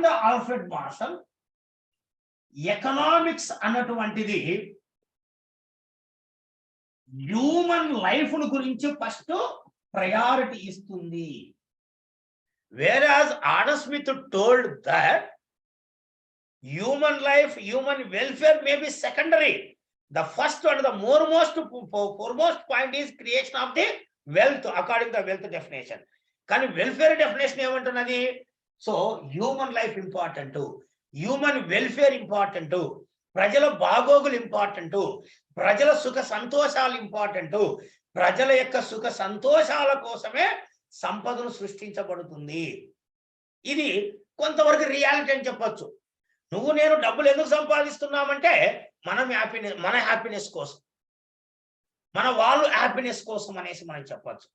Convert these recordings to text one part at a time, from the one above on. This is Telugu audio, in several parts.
according to Alfred Marshall, economics అన్నటువంటిది హ్యూమన్ లైఫ్ గురించి ఫస్ట్ ప్రయారిటీ ఇస్తుంది. Whereas Adam Smith told that human life, human welfare may be secondary. The first and the foremost point is creation of the wealth according to the wealth definition. కానీ వెల్ఫేర్ డెఫినేషన్ ఏమంటున్నది? So human life important, human welfare important, ప్రజల బాగోగులు ఇంపార్టెంట్, ప్రజల సుఖ సంతోషాలు ఇంపార్టెంట్, ప్రజల యొక్క సుఖ సంతోషాల కోసమే సంపదను సృష్టించబడుతుంది. ఇది కొంతవరకు రియాలిటీ అని చెప్పొచ్చు. నువ్వు నేను డబ్బులు ఎందుకు సంపాదిస్తున్నామంటే మన హ్యాపీనెస్ కోసం, మన వాళ్ళు హ్యాపీనెస్ కోసం అనేసి మనం చెప్పచ్చు.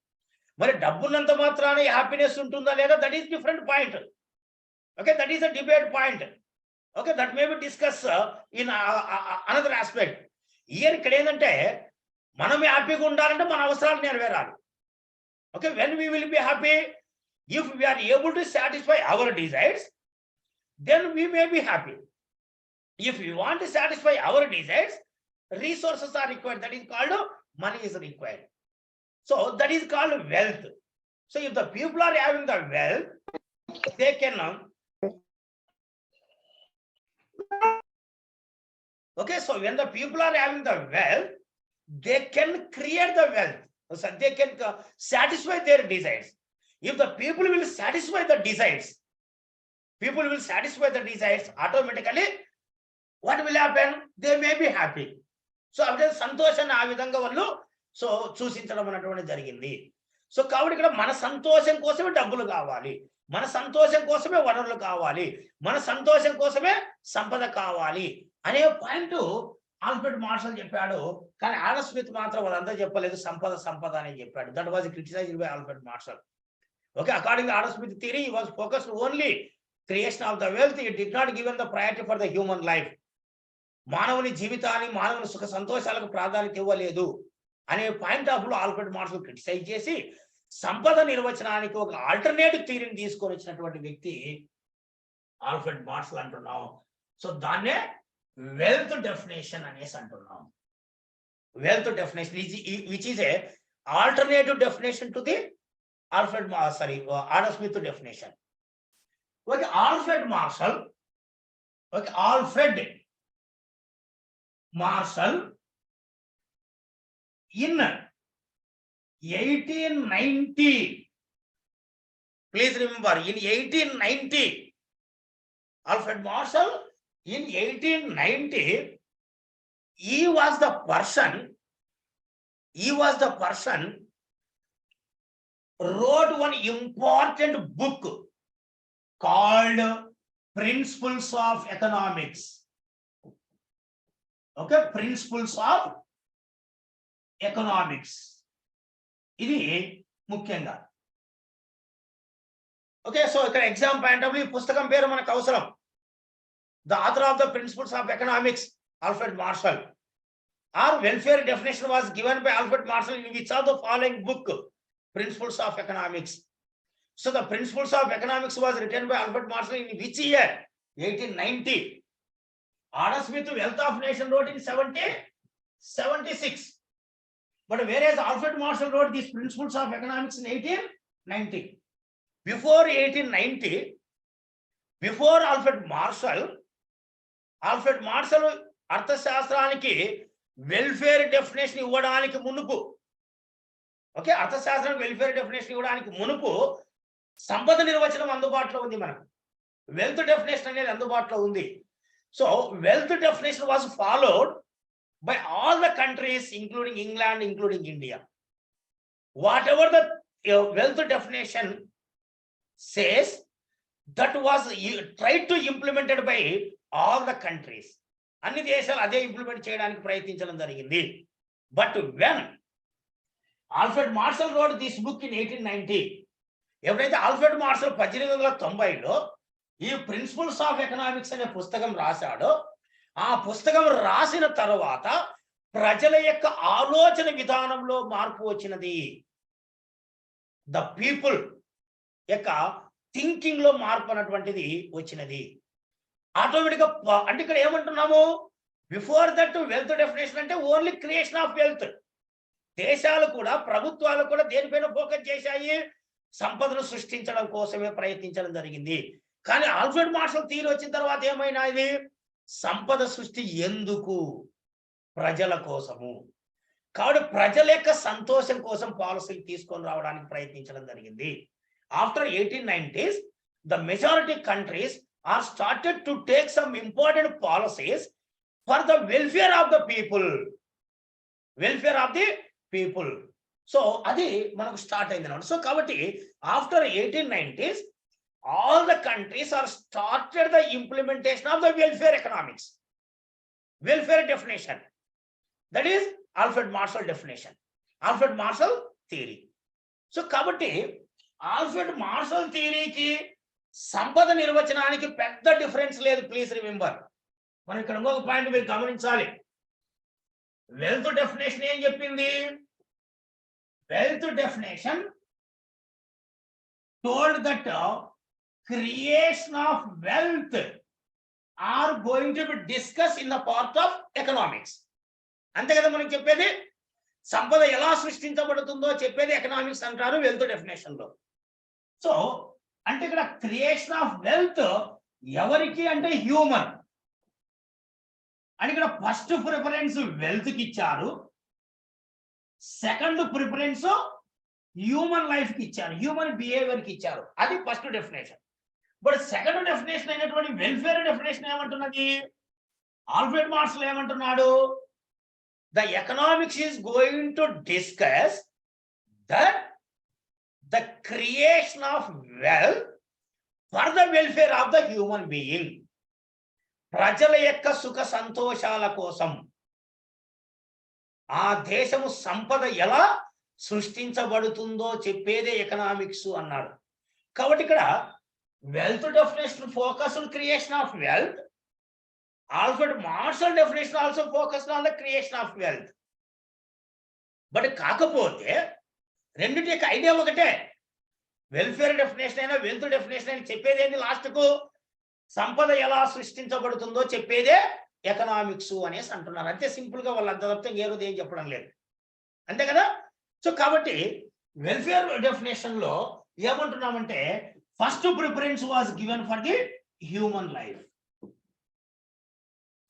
మరి డబ్బున్నంత మాత్రాన హ్యాపీనెస్ ఉంటుందా లేదా, that is different point. Okay, that is a debate point. Okay, that may be discuss in another aspect. ఇక్కడ ఏంటంటే మనం హ్యాపీగా ఉండాలంటే మన అవసరాలు నెరవేరాలి. Okay, when we will be happy if we are able to satisfy our desires, then we may be happy. If we want to satisfy our desires, resources are required. That is called money is required. So that is called wealth. So if the people are having the wealth, they can okay, so when the people are having the wealth, they can create the wealth. So they can satisfy their desires. If the people will satisfy the desires, automatically what will happen? They may be happy. So after సంతోషాన్ని ఆ విధంగా వాళ్ళు సో చూసించడం అనేటువంటి జరిగింది. సో కాబట్టి ఇక్కడ మన సంతోషం కోసమే డబ్బులు కావాలి, మన సంతోషం కోసమే వనరులు కావాలి, మన సంతోషం కోసమే సంపద కావాలి అనే పాయింట్ ఆల్ఫ్రెడ్ మార్షల్ చెప్పాడు. కానీ ఆడమ్ స్మిత్ మాత్రం అదంతా చెప్పలేదు, సంపద అని చెప్పాడు. That was criticised by Alfred Marshall. Okay, according to Adam Smith theory, he was focused only creation of the wealth. It did not given the priority for the human life. మానవుని జీవితాన్ని, మానవుని సుఖ సంతోషాలకు ప్రాధాన్యత ఇవ్వలేదు అనే పాయింట్ ఆఫ్ లో ఆల్ఫ్రెడ్ మార్షల్ క్రిటిసైజ్ చేసి సంపద నిర్వచనానికి ఒక ఆల్టర్నేటివ్ థియరీని తీసుకొని వచ్చినటువంటి వ్యక్తి ఆల్ఫ్రెడ్ మార్షల్ అంటున్నాం. సో దాన్నే వెల్త్ డెఫినేషన్ అనేసి అంటున్నాం. Wealth definition which is a alternative definition to the Adam Smith definition. Okay, Alfred Marshall in 1890, please remember, in 1890, Alfred Marshall in 1890, he was the person wrote one important book called Principles of Economics. Okay, Principles of Economics. ఇది ముఖ్యంగా. ఓకే, సో ఇక్కడ ఎగ్జామ్ పాయింట్ ఆఫ్ వ్యూ పుస్తకం పేరు మనకు అవసరం. The author of the Principles of Economics, Alfred Marshall. Our welfare definition was given by Alfred Marshall in which of the following book? Principles of Economics. So the Principles of Economics was written by Alfred Marshall in which year? 1890. Adam Smith Wealth of Nation wrote in 1776. But whereas Alfred Marshall wrote these Principles of Economics in 1890. Before 1890, before Alfred Marshall అర్థశాస్త్రానికి వెల్ఫేర్ డెఫినేషన్ ఇవ్వడానికి మునుపు, ఓకే, అర్థశాస్త్రానికి వెల్ఫేర్ డెఫినేషన్ ఇవ్వడానికి మునుపు సంపద నిర్వచనం అందుబాటులో ఉంది. మనకు వెల్త్ డెఫినేషన్ అనేది అందుబాటులో ఉంది. So wealth definition was followed by all the countries including England, including India. What ever the wealth definition says, that was tried to implemented by all the countries. అన్ని దేశాలు అదే ఇంప్లిమెంట్ చేయడానికి ప్రయత్నించడం జరిగింది. But when Alfred martial road this book in 1890, ఎప్పుడైతే ఆల్ఫ్రెడ్ మార్షల్ 1890లో ఈ ప్రిన్సిపల్స్ ఆఫ్ ఎకనామిక్స్ అనే పుస్తకం రాశాడో, ఆ పుస్తకం రాసిన తర్వాత ప్రజల యొక్క ఆలోచన విధానంలో మార్పు వచ్చినది. ద పీపుల్ యొక్క థింకింగ్ లో మార్పు అన్నటువంటిది వచ్చినది. ఆటోమేటిక్ గా అంటే ఇక్కడ ఏమంటున్నాము, బిఫోర్ దట్ వెల్త్ డెఫినేషన్ అంటే ఓన్లీ క్రియేషన్ ఆఫ్ వెల్త్. దేశాలు కూడా ప్రభుత్వాలు కూడా దేనిపైన ఫోకస్ చేశాయి, సంపదను సృష్టించడం కోసమే ప్రయత్నించడం జరిగింది. కానీ ఆల్ఫ్రెడ్ మార్షల్ థియరీ వచ్చిన తర్వాత ఏమైనా ఇది సంపద సృష్టి ఎందుకు, ప్రజల కోసము. కాబట్టి ప్రజల యొక్క సంతోషం కోసం పాలసీలు తీసుకొని రావడానికి ప్రయత్నించడం జరిగింది. After 1890s the majority countries are started to take some important policies for the welfare of the people. Welfare of the people. So అది మనకు స్టార్ట్ అయింది అన్నమాట. సో కాబట్టి after 1890s all the countries are started the implementation of the welfare economics, welfare definition. That is Alfred Marshall definition, Alfred Marshall theory. So కాబట్టి ఆల్ఫ్రెడ్ మార్షల్ థియరీకి సంపద నిర్వచనానికి పెద్ద డిఫరెన్స్ లేదు. ప్లీజ్ రిమెంబర్, మనం ఇక్కడ ఇంకొక పాయింట్ మీరు గమనించాలి. వెల్త్ డెఫినేషన్ ఏం చెప్పింది? Wealth definition told that creation of wealth are going to be discuss in the part of economics. అంతే కదా మనకి చెప్పేది. సంపద ఎలా సృష్టించబడుతుందో చెప్పేది ఎకనామిక్స్ అంటారు వెల్త్ డెఫినేషన్ లో. సో అంటే ఇక్కడ క్రియేషన్ ఆఫ్ వెల్త్ ఎవరికి అంటే హ్యూమన్. అని ఇక్కడ ఫస్ట్ ప్రిఫరెన్స్ వెల్త్ కి ఇచ్చారు, సెకండ్ ప్రిఫరెన్స్ హ్యూమన్ లైఫ్ కి ఇచ్చారు, హ్యూమన్ బిహేవియర్ కి ఇచ్చారు. అది first definition. But second definition అయినటువంటి వెల్ఫేర్ డెఫినేషన్ ఏమంటున్నది? ఆల్ఫ్రెడ్ మార్షల్ ఏమంటున్నాడు? The economics is going to discuss that the creation of wealth for the welfare of the human being. ప్రజల యొక్క సుఖ సంతోషాల కోసం ఆ దేశము సంపద ఎలా సృష్టించబడుతుందో చెప్పేదే ఎకనామిక్స్ అన్నాడు. కాబట్టి ఇక్కడ wealth definition focus on creation of wealth. Alfred Marshall definition also focused on the creation of wealth. But కాకపోతే రెండింటి యొక్క ఐడియా ఒకటే. వెల్ఫేర్ డెఫినేషన్ అయినా వెల్త్ డెఫినేషన్ అయినా చెప్పేది ఏంటి? లాస్ట్ కు సంపద ఎలా సృష్టించబడుతుందో చెప్పేదే ఎకనామిక్స్ అనేసి అంటున్నారు. అంతే సింపుల్ గా వాళ్ళు అంత తప్పితే ఏ రోజు ఏం చెప్పడం లేదు, అంతే కదా. సో కాబట్టి వెల్ఫేర్ డెఫినేషన్ లో ఏమంటున్నామంటే first preference was given for the human life,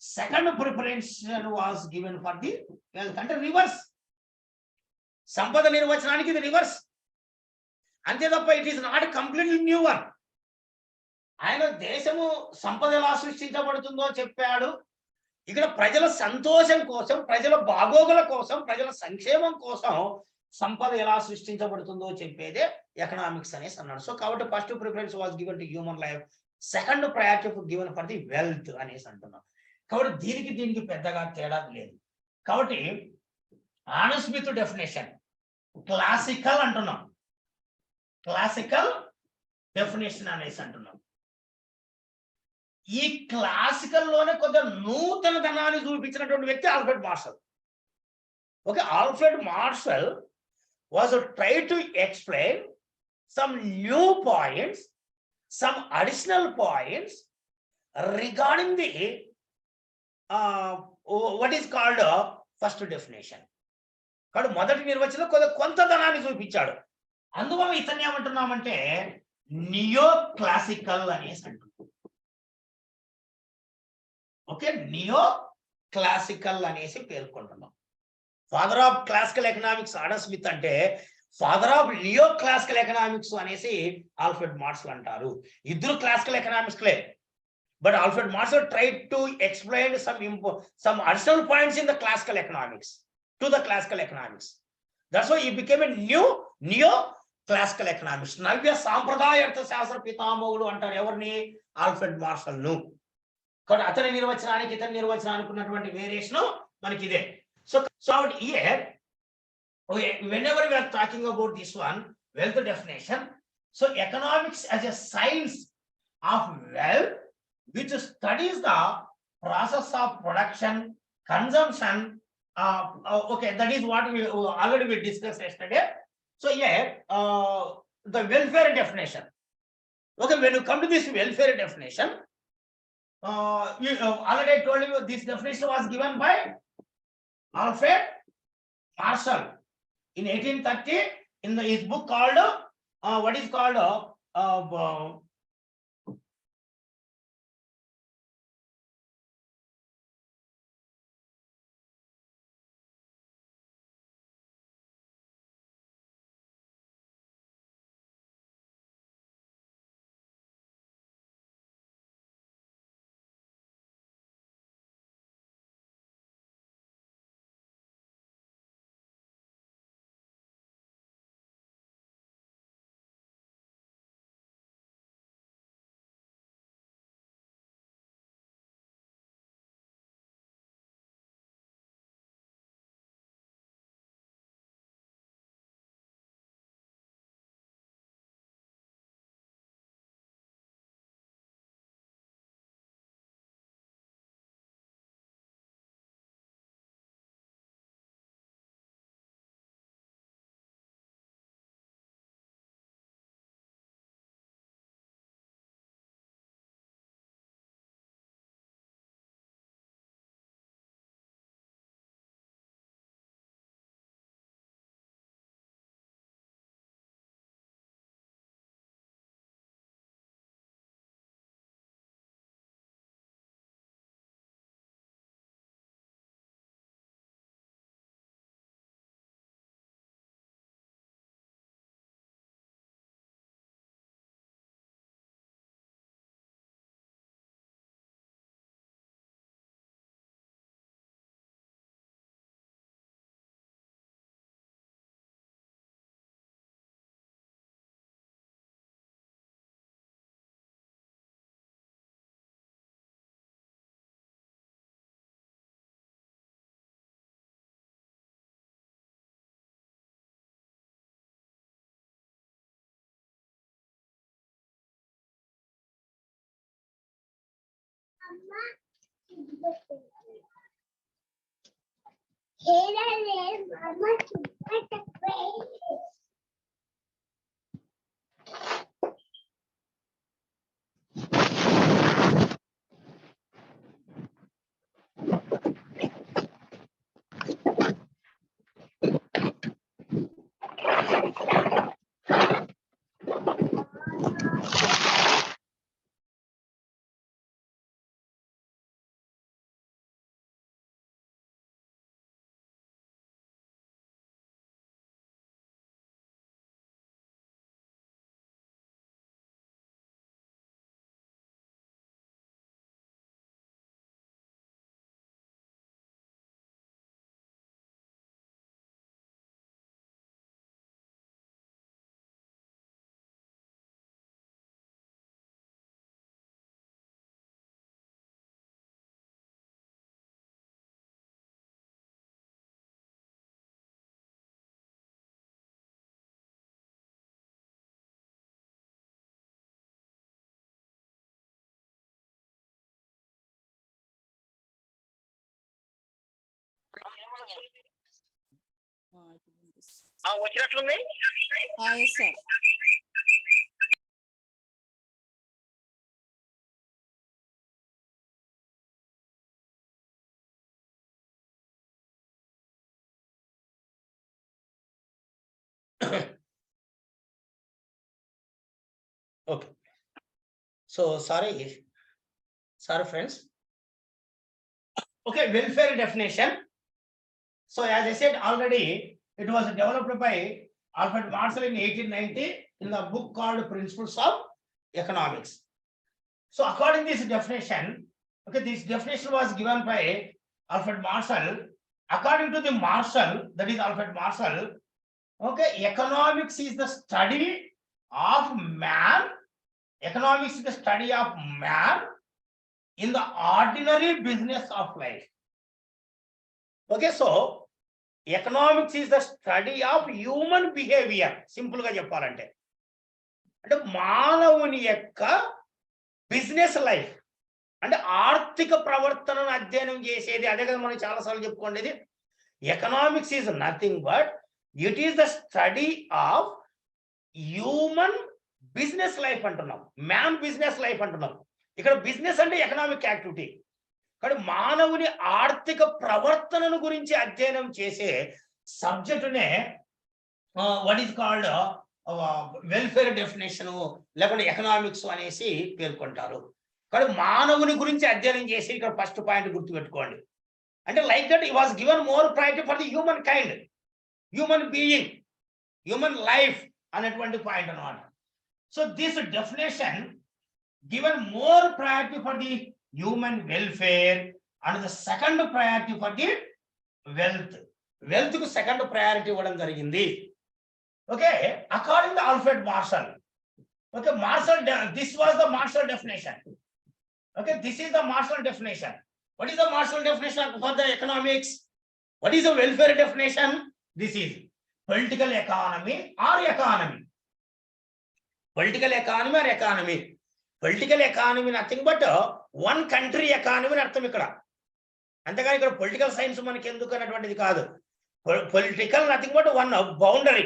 second preference was given for the wealth. అంటే రివర్స్. సంపద నిర్వచనానికి ఇది రివర్స్, అంతే తప్ప it is not completely new one. ఆయన దేశము సంపద ఎలా సృష్టించబడుతుందో చెప్పాడు. ఇక్కడ ప్రజల సంతోషం కోసం, ప్రజల బాగోగుల కోసం, ప్రజల సంక్షేమం కోసం సంపద ఎలా సృష్టించబడుతుందో చెప్పేదే ఎకనామిక్స్ అనేసి అన్నాడు. సో కాబట్టి first preference was given to human life, second priority given for the wealth అనేసి అంటున్నాం. కాబట్టి దీనికి పెద్దగా తేడా లేదు. కాబట్టి ఆడమ్ స్మిత్ డెఫినేషన్ క్లాసికల్ అంటున్నాం, క్లాసికల్ డెఫినేషన్ అనేసి అంటున్నాం. ఈ క్లాసికల్ లోనే కొంత నూతన ధనాన్ని చూపించినటువంటి వ్యక్తి Alfred Marshall. Okay, Alfred martial was try to explain some new points, some additional points regarding the what is called first definition. కాబట్టి మొదటి నిర్వచనం కొంత ధనాన్ని చూపించాడు. అందువల్ల ఇతన్ని ఏమంటున్నామంటే నియో క్లాసికల్ అనేసి అంటున్నాం. ఓకే, నియో క్లాసికల్ అనేసి పేర్కొంటున్నాం. Father of classical economics Adam Smith అంటే father of neo classical economics అనేసి ఆల్ఫ్రెడ్ మార్షల్ అంటారు. ఇద్దరు క్లాసికల్ ఎకనామిక్స్లే. But Alfred Marshall tried to explain some additional points in the classical economics to the classical economics. That's why he became a neo-classical economics. నవ్య సాంప్రదాయ అర్థశాస్త్ర పితామహుడు అంటారు ఎవరిని? ఆల్ఫ్రెడ్ మార్షల్ ను. కాబట్టి అతని నిర్వచనానికి ఇతని నిర్వచనానికి ఉన్నటువంటి వేరియేషన్ మనకి ఇదే. So here whenever we are talking about this one wealth definition, so economics as a science of wealth which studies the process of production, consumption. Okay, that is what we already discussed yesterday. So here the welfare definition. Okay, when you come to this welfare definition, already I told you this definition was given by Alfred Marshall in 1830 in his book called what is called వచ్చినట్లుంది. Yes, sir. Okay. So sorry friends. Okay, welfare definition. So as I said already, it was developed by Alfred Marshall in 1890 in the book called Principles of Economics. So according to this definition, okay, this definition was given by Alfred Marshall. According to the Marshall, that is Alfred Marshall, okay, economics is the study of man. Economics is the study of man in the ordinary business of life. Okay, so economics is the study of human behavior. Simple ga cheppalante ante మానవుని యొక్క బిజినెస్ లైఫ్ అంటే ఆర్థిక ప్రవర్తనను అధ్యయనం చేసేది అదే కదా మనం చాలాసార్లు చెప్పుకోండి. Economics is nothing but it is the study of human business life అంటున్నాం, మ్యాన్ బిజినెస్ లైఫ్ అంటున్నాం. ఇక్కడ బిజినెస్ అంటే ఎకనామిక్ యాక్టివిటీ. కానీ మానవుని ఆర్థిక ప్రవర్తనను గురించి అధ్యయనం చేసే సబ్జెక్టునే what is called welfare definition లేకుంటే ఎకనామిక్స్ అనేసి పేర్కొంటారు. కానీ మానవుని గురించి అధ్యయనం చేసి ఇక్కడ ఫస్ట్ పాయింట్ గుర్తుపెట్టుకోండి. అంటే లైక్ దట్ ఈ was given more priority for the human kind, human being, human life అనేటువంటి పాయింట్ అన్నమాట. So this definition given more priority for the human welfare and the second priority for the wealth. Wealth కు సెకండ్ ప్రయారిటీ ఇవ్వడం జరిగింది. Okay, according to Alfred Marshall. Okay, Marshall, this was the Marshall definition. Okay, this is the Marshall definition. What is the Marshall definition for the economics? What is the welfare definition? This is political economy or economy. Political economy or economy. Political economy nothing but one country economy అర్థం ఇక్కడ. అంతేగాని ఇక్కడ పొలిటికల్ సైన్స్ మనకి ఎందుకు అన్నటువంటిది కాదు. Political nothing but one boundary.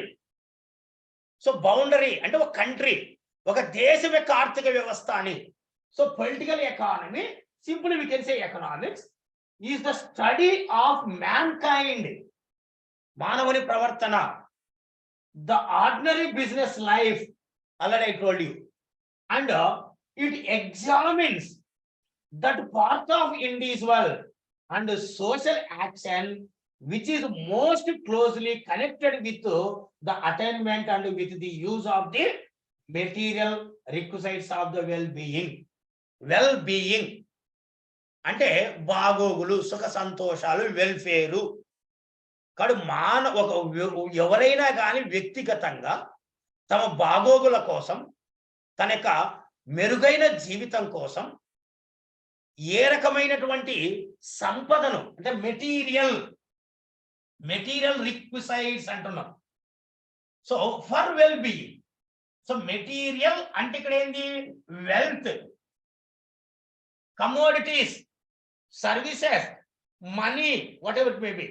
So boundary అంటే ఒక కంట్రీ, ఒక దేశం యొక్క ఆర్థిక వ్యవస్థ అని. So political economy, simply we can say economics is the study of mankind, మానవుని ప్రవర్తన, the ordinary business life, already I told you, and it examines that part of individual and social action which is most closely connected with the attainment and with the use of the material requisites of the well-being అంటే బాగోగులు, సుఖ సంతోషాలు, వెల్ఫేరు. కాదు ఎవరైనా కానీ వ్యక్తిగతంగా తమ బాగోగుల కోసం, తన యొక్క మెరుగైన జీవితం కోసం ఏ రకమైనటువంటి సంపదను అంటే మెటీరియల్ రిక్విసైట్స్ అంటున్నాం. So for well being. So material అంటే ఇక్కడ ఏంది, wealth, commodities, services, money, whatever it may be.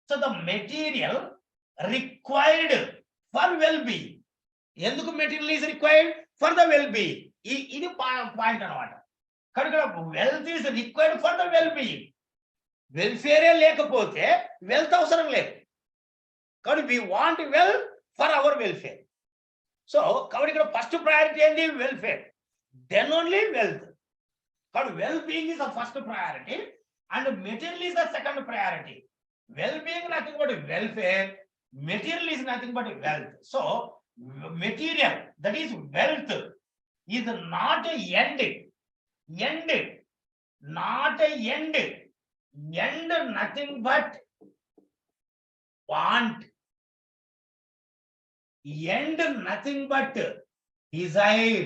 So the material required for well-being. ఎందుకు material is required for the well being, ఇది పాయింట్ అనమాట. కనుక wealth is required for the well being. వెల్ఫేరే లేకపోతే వెల్త్ అవసరం లేదు. కాబట్టి we want well for our welfare. So కాబట్టి ఇక్కడ ఫస్ట్ ప్రయారిటీ ఏంటి, welfare, then only wealth. But well-being is the first priority and material is the second priority. Well-being nothing but welfare, material is nothing but wealth. So material, that is wealth, is not a end, not a end nothing but want, end nothing but desire,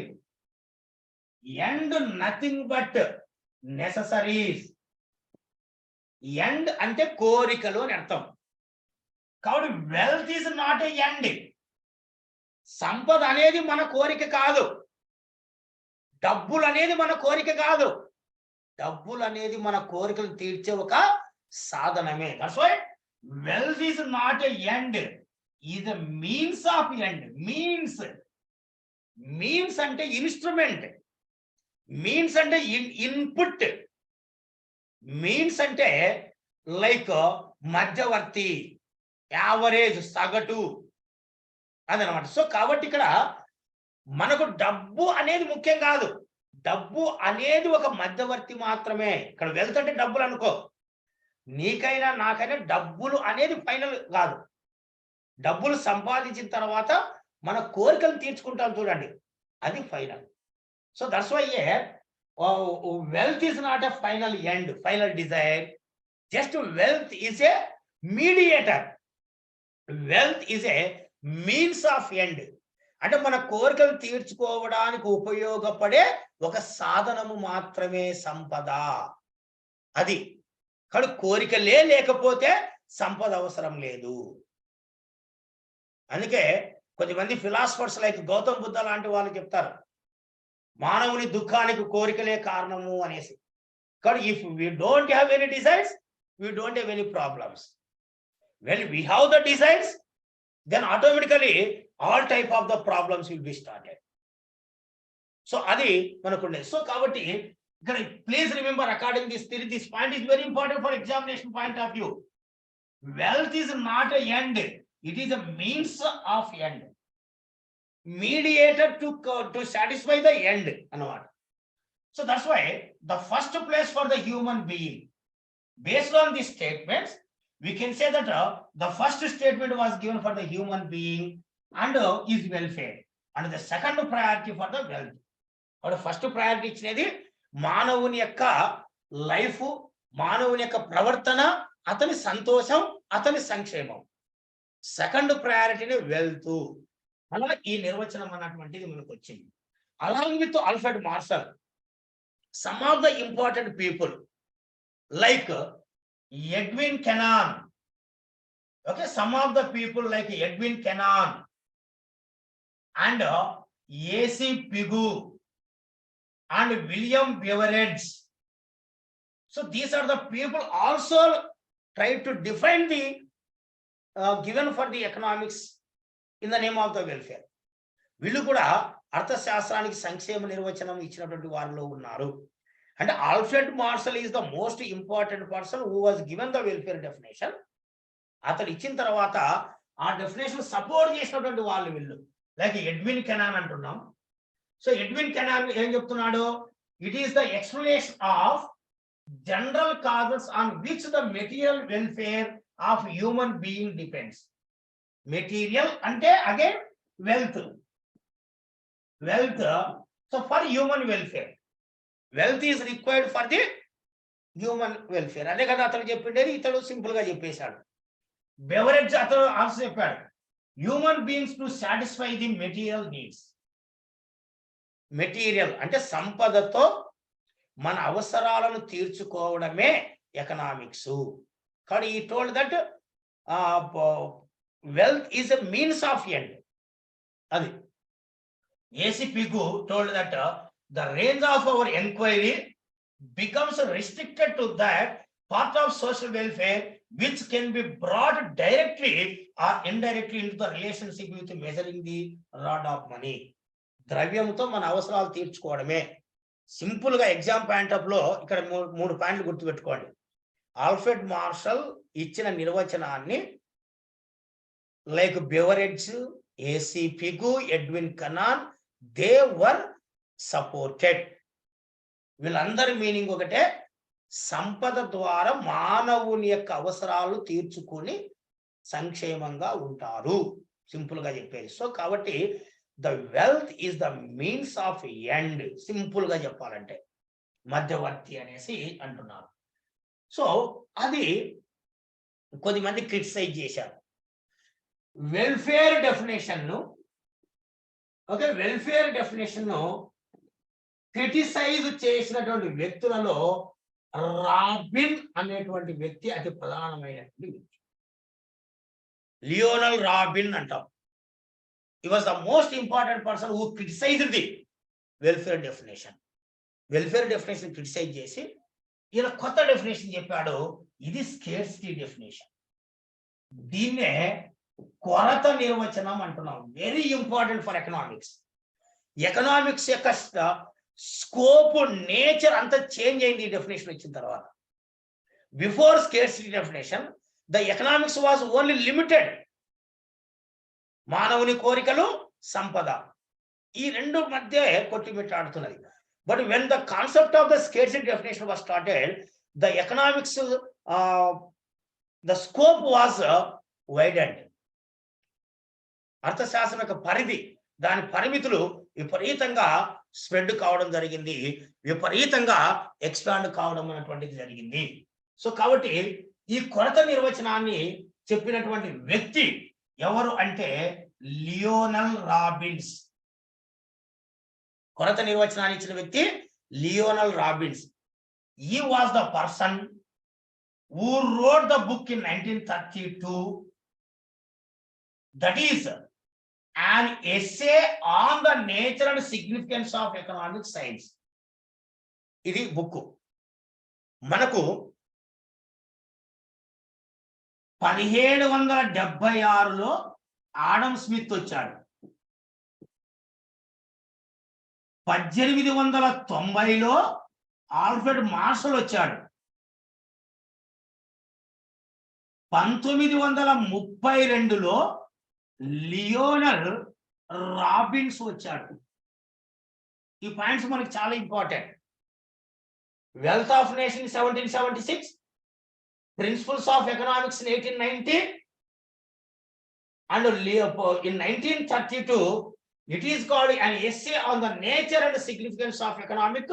end nothing but necessaries. end అంటే కోరికలు అని అర్థం. కాబట్టి wealth is not a end. సంపద అనేది మన కోరిక కాదు, డబ్బులు అనేది మన కోరిక కాదు. డబ్బులు అనేది మన కోరికలు తీర్చే ఒక సాధనమే. That's why wealth is not a end, is the means of end. Means అంటే ఇన్స్ట్రుమెంట్, మీన్స్ అంటే ఇన్పుట్, మీన్స్ అంటే లైక్ మధ్యవర్తి, యావరేజ్, సగటు అదనమాట. సో కాబట్టి ఇక్కడ మనకు డబ్బు అనేది ముఖ్యం కాదు, డబ్బు అనేది ఒక మధ్యవర్తి మాత్రమే. ఇక్కడ వెల్త్ అంటే డబ్బులు అనుకో, నీకైనా నాకైనా డబ్బులు అనేది ఫైనల్ కాదు. డబ్బులు సంపాదించిన తర్వాత మన కోరికలు తీర్చుకుంటాం చూడండి, అది final. So that's why here wealth is not a final end, final desire. Just wealth is a mediator. Wealth is a means of end. అంటే మన కోరికలు తీర్చుకోవడానికి ఉపయోగపడే ఒక సాధనము మాత్రమే సంపద. అది కానీ కోరికలే లేకపోతే సంపద అవసరం లేదు. అందుకే కొంతమంది ఫిలాసఫర్స్ లైక్ గౌతమ్ బుద్ధ లాంటి వాళ్ళు చెప్తారు, మానవుని దుఃఖానికి కోరికలే కారణము అనేసి. కానీ if we don't have any desires, we don't have any problems. When we have the desires, then automatically all type of the problems will be started. So అది మనకుండేది. సో కాబట్టి ఇక్కడ please remember according this theory, this point is very important for examination point of view. Wealth is not a end, it is a means of end, mediator to satisfy the end అన్నమాట. So that's why the first place for the human being, based on these statements we can say that the first statement was given for the human being and his welfare, and the second priority for the wealth. or first priority ఇచ్చినది మానవుని యొక్క లైఫ్, మానవుని యొక్క ప్రవర్తన, అతని సంతోషం, అతని సంక్షేమం. సెకండ్ ప్రయారిటీని వెల్త్. అలా ఈ నిర్వచనం అన్నటువంటిది మనకు వచ్చింది. Along with Alfred Marshall, some of the important people like Edwin Kennan, okay, some of the people like Edwin Kennan and A.C. Pigou and William Beveridge. So these are the people also try to define the given for the economics in the name of the welfare. వీళ్ళు కూడా అర్థశాస్త్రానికి సంక్షేమ నిర్వచనం ఇచ్చినటువంటి వారిలో ఉన్నారు. And Alfred Marshall is the most important person who was given the welfare definition. అతను ఇచ్చిన తర్వాత ఆ డెఫినేషన్ సపోర్ట్ చేసినటువంటి వాళ్ళు వీళ్ళు, లైక్ ఎడ్విన్ కెనాన్ అంటున్నాం. సో ఎడ్విన్ కెనాన్ ఏం చెప్తున్నాడు? It is the explanation of general causes on which the material welfare of human being depends. Material అంటే again wealth, so for human welfare, wealth is required for the human welfare. అదే కదా అతను చెప్పిండేది, ఇతడు సింపుల్ గా చెప్పేశాడు. బెవరేజ్ అతను ఆన్సర్ చెప్పాడు, human beings to satisfy the material needs. Material అంటే సంపదతో మన అవసరాలను తీర్చుకోవడమే ఎకనామిక్స్. కానీ ఈ told that wealth is a means of end. అది A.C. Pigou told that the range of our inquiry becomes restricted to that part of social welfare which can be brought directly or indirectly into the relationship with measuring the rod of money. ద్రవ్యంతో మన అవసరాలు తీర్చుకోవడమే. సింపుల్ గా ఎగ్జామ్ పాయింట్ ఆఫ్ లో ఇక్కడ మూడు పాయింట్లు గుర్తుపెట్టుకోండి. ఆల్ఫ్రెడ్ మార్షల్ ఇచ్చిన నిర్వచనాన్ని like beverage, A.C. Pigou, Edwin Canaan, they were supported. వీళ్ళందరి మీనింగ్ ఒకటే, సంపద ద్వారా మానవుని యొక్క అవసరాలు తీర్చుకొని సంక్షేమంగా ఉంటారు, సింపుల్ గా చెప్పేది. సో కాబట్టి the wealth is the means of end, simple గా చెప్పాలంటే మధ్యవర్తి అనేసి అంటున్నారు. సో అది కొద్దిమంది క్రిటిసైజ్ చేశారు వెల్ఫేర్ డెఫినేషన్ ను. ఓకే, వెల్ఫేర్ డెఫినేషన్ ను క్రిటిసైజ్ చేసినటువంటి వ్యక్తులలో రాబిన్ అనేటువంటి వ్యక్తి అతి ప్రధానమైనటువంటి వ్యక్తి. లియోనల్ రాబిన్ అంటాం. He was the most important person who criticized the welfare definition. Welfare definition criticise చేసి ఈయన కొత్త డెఫినేషన్ చెప్పాడు. ఇది స్కేర్సిటీ డెఫినేషన్. దీన్నే కొరత నిర్వచనం అంటున్నాం. Very important for economics. Economics యొక్క స్కోప్, నేచర్ అంతా చేంజ్ అయింది ఈ డెఫినేషన్ వచ్చిన తర్వాత. Before scarcity definition the economics was only limited. మానవుని కోరికలు, సంపద, ఈ రెండు మధ్య కొట్టిమిట్టాడుతున్నది. But when the concept of the scarcity definition was started, the economics the scope was వైడెడ్. అర్థశాస్త్రం యొక్క పరిధి, దాని పరిమితులు విపరీతంగా స్ప్రెడ్ కావడం జరిగింది, విపరీతంగా ఎక్స్పాండ్ కావడం అనేటువంటిది జరిగింది. సో కాబట్టి ఈ కొరత నిర్వచనాన్ని చెప్పినటువంటి వ్యక్తి ఎవరు అంటే లియోనల్ రాబిన్స్. కొరత నిర్వచనాన్ని ఇచ్చిన వ్యక్తి Lionel Robbins. He was the person who wrote the book in 1932, that is an essay on the nature and significance of economic science. ఇది బుక్. మనకు 1776లో ఆడమ్ స్మిత్ వచ్చాడు. 1890లో ఆల్ఫ్రెడ్ మార్షల్ వచ్చాడు. 1932లో లియోనల్ రాబిన్స్ వచ్చాడు. ఈ పాయింట్స్ మనకి చాలా important. Wealth of nation 1776, principles of economics in 1890, and in 1932 it is called an essay on the nature and significance of economic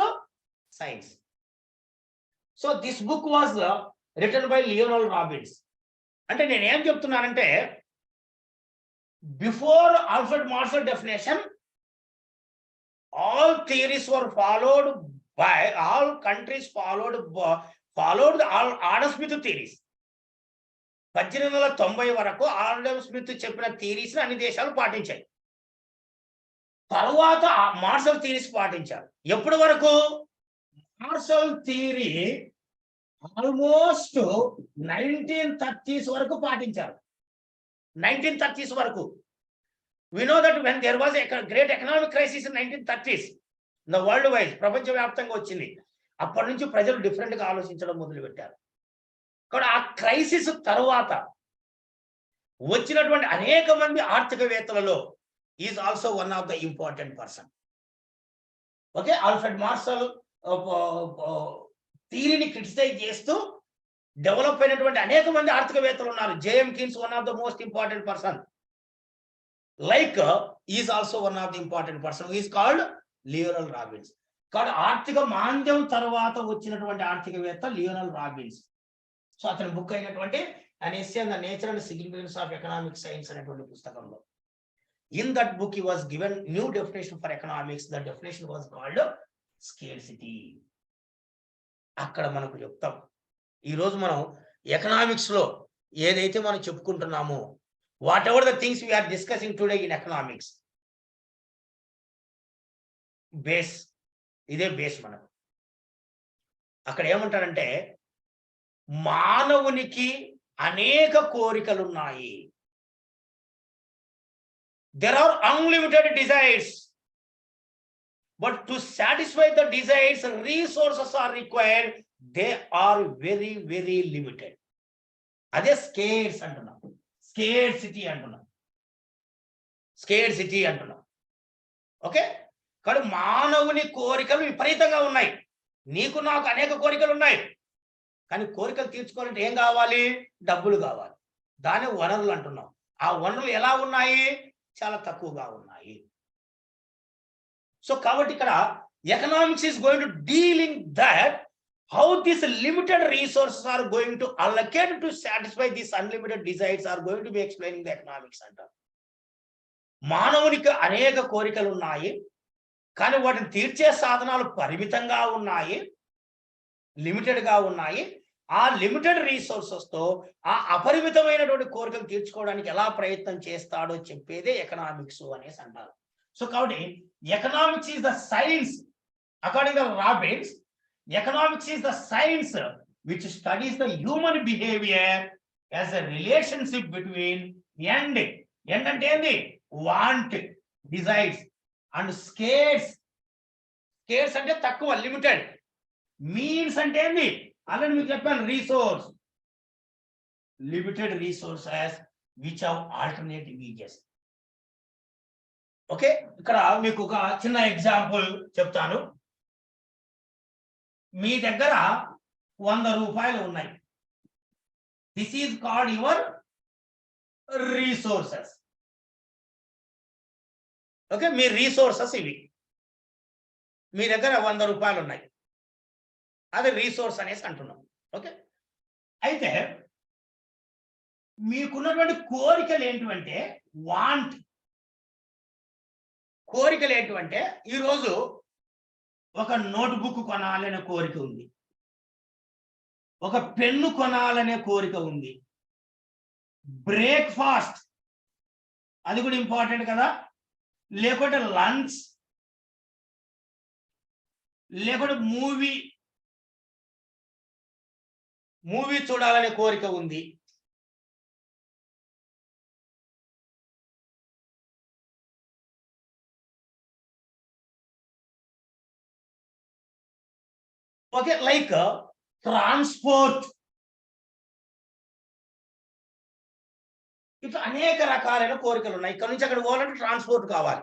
science. So this book was written by Leonel Robbins. అంటే నేను ఏం చెప్తున్నానంటే, before Alfred martial definition all theories were followed by all countries followed all Adam Smith theories. 1890 వరకు ఆడమ్ స్మిత్ చెప్పిన థియరీస్ అన్ని దేశాలు పాటించాయి. తర్వాత మార్షల్ థియరీస్ పాటించారు. ఎప్పటి వరకు? మార్షల్ థియరీ ఆల్మోస్ట్ 1930s వరకు పాటించారు. 1930s వరకు. We know that when there was a great economic crisis in 1930s, the world wide, ప్రపంచవ్యాప్తంగా వచ్చింది. అప్పటి నుంచి ప్రజలు డిఫరెంట్ గా ఆలోచించడం మొదలుపెట్టారు. కాబట్టి ఆ క్రైసిస్ తర్వాత వచ్చినటువంటి అనేక మంది ఆర్థికవేత్తలలో is also one of the important person. Okay, Alfred Marshall థియరీని క్రిటిసైజ్ చేస్తూ డెవలప్ అయినటువంటి అనేక మంది ఆర్థికవేత్తలు ఉన్నారు. JM Keynes one of the most important person. Like is also one of the important person is called Lionel Robbins. కాబట్టి ఆర్థిక మాంద్యం తర్వాత వచ్చినటువంటి ఆర్థికవేత్త లియోనల్ రాబిన్స్. సో అతని బుక్ అయినటువంటి an essay on the nature and significance of economic science అనేటువంటి పుస్తకంలో, in that book he was given new definition for economics. The definition was called scarcity. అక్కడ మనకు చెప్తాం. ఈరోజు మనం ఎకనామిక్స్ లో ఏదైతే మనం చెప్పుకుంటున్నామో, whatever the things we're discussing today in economics, base ఇదే బేస్. మనకు అక్కడ ఏమంటారంటే, మానవునికి అనేక కోరికలున్నాయి. There are unlimited desires, but to satisfy the desires, resources are required. They are very, very limited. అదే స్కేర్స్ అంటున్నాం. స్కేర్సిటీ అంటున్నాం. స్కేర్సిటీ అంటున్నాం. ఓకే, కానీ మానవుని కోరికలు విపరీతంగా ఉన్నాయి. నీకు నాకు అనేక కోరికలు ఉన్నాయి. కానీ కోరికలు తీర్చుకోవాలంటే ఏం కావాలి? డబ్బులు కావాలి. దాని వనరులు అంటున్నాం. ఆ వనరులు ఎలా ఉన్నాయి? చాలా తక్కువగా ఉన్నాయి. సో కాబట్టి ఇక్కడ economics is going to dealing that how this limited resources are going to allocate to satisfy this unlimited desires are going to be explaining the economics అంటారు. మానవునికి అనేక కోరికలు ఉన్నాయి, కానీ వాటిని తీర్చే సాధనాలు పరిమితంగా ఉన్నాయి, లిమిటెడ్ గా ఉన్నాయి. ఆ లిమిటెడ్ రిసోర్సెస్ తో ఆ అపరిమితమైనటువంటి కోరికలు తీర్చుకోవడానికి ఎలా ప్రయత్నం చేస్తాడో చెప్పేదే ఎకనామిక్స్ అనేసి అంటారు. సో కాబట్టి economics is the science, according to Robbins, economics is the science which studies the human behaviour as a relationship between end అంటే ఏంది? Want, desires and scarce. Scarce అంటే తక్కువ, లిమిటెడ్. మీన్స్ అంటే ఏంది? అలానే మీకు చెప్పాను, resource, limited resources which have alternative uses. Okay, ఇక్కడ మీకు ఒక చిన్న ఎగ్జాంపుల్ చెప్తాను. మీ దగ్గర 100 రూపాయలు ఉన్నాయి. This is called your resources. Okay, me resources ఇవి. మీ దగ్గర 100 రూపాయలు ఉన్నాయి, అది రిసోర్స్ అనేసి అంటున్నాం. ఓకే, అయితే మీకున్నటువంటి కోరికలు ఏంటంటే వాంట్. కోరికలు ఏంటంటే, ఈరోజు ఒక నోట్బుక్ కొనాలనే కోరిక ఉంది, ఒక పెన్ను కొనాలనే కోరిక ఉంది, బ్రేక్ఫాస్ట్ అది కూడా ఇంపార్టెంట్ కదా, లేకుంటే లంచ్, లేకుంటే మూవీ చూడాలనే కోరిక ఉంది. ఓకే, లైక్ ట్రాన్స్పోర్ట్, ఇట్లా అనేక రకాలైన కోరికలు ఉన్నాయి. ఇక్కడ నుంచి అక్కడ పోవాలంటే ట్రాన్స్పోర్ట్ కావాలి.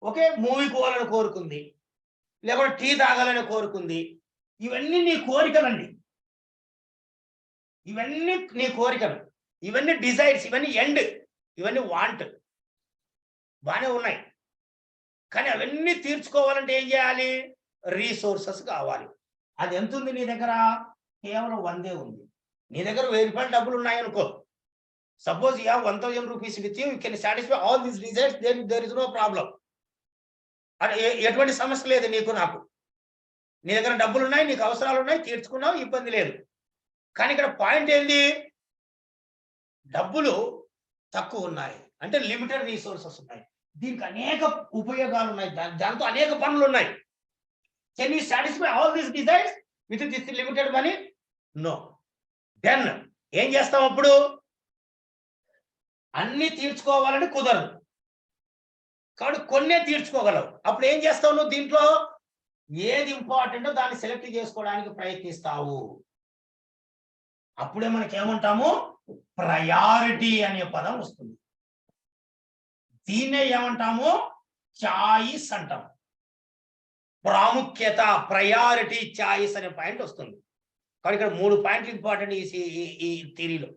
ఓకే, మూవీకి పోవాలని కోరుకుంది, లేకపోతే టీ తాగాలని కోరుకుంది. ఇవన్నీ నీ కోరికలండి, ఇవన్నీ నీ కోరికలు, ఇవన్నీ డిజైర్స్, ఇవన్నీ ఎండ్, ఇవన్నీ వాంట్, బాగానే ఉన్నాయి. కానీ అవన్నీ తీర్చుకోవాలంటే ఏం చేయాలి? రీసోర్సెస్ కావాలి. అది ఎంత ఉంది నీ దగ్గర? కేవలం 100 ఉంది. నీ దగ్గర 1000 రూపాయలు డబ్బులు ఉన్నాయనుకో, suppose you have 1000 rupees with you, you can satisfy all these desires, there is no problem. అంటే ఎటువంటి సమస్య లేదు నీకు నాకు. నీ దగ్గర డబ్బులు ఉన్నాయి, నీకు అవసరాలు ఉన్నాయి, తీర్చుకున్నావు, ఇబ్బంది లేదు. కానీ ఇక్కడ పాయింట్ ఏంది? డబ్బులు తక్కువ ఉన్నాయి, అంటే లిమిటెడ్ రీసోర్సెస్ ఉన్నాయి. దీనికి అనేక ఉపయోగాలు ఉన్నాయి, దాంతో అనేక పనులు ఉన్నాయి. Can you satisfy all these desires with this limited money? No. Then ఏం చేస్తాం అప్పుడు? అన్ని తీర్చుకోవాలని కుదరదు, కాబట్టి కొన్నే తీర్చుకోగలవు. అప్పుడు ఏం చేస్తావు నువ్వు? దీంట్లో ఏది ఇంపార్టెంటో దాన్ని సెలెక్ట్ చేసుకోవడానికి ప్రయత్నిస్తావు. అప్పుడే మనకి ఏమంటాము? ప్రయారిటీ అనే పదం వస్తుంది. దీన్నే ఏమంటాము? చాయిస్ అంటాం. ప్రాముఖ్యత, ప్రయారిటీ, చాయిస్ అనే పాయింట్ వస్తుంది. కానీ ఇక్కడ 3 పాయింట్లు ఇంపార్టెంట్ ఈ థియరీలో.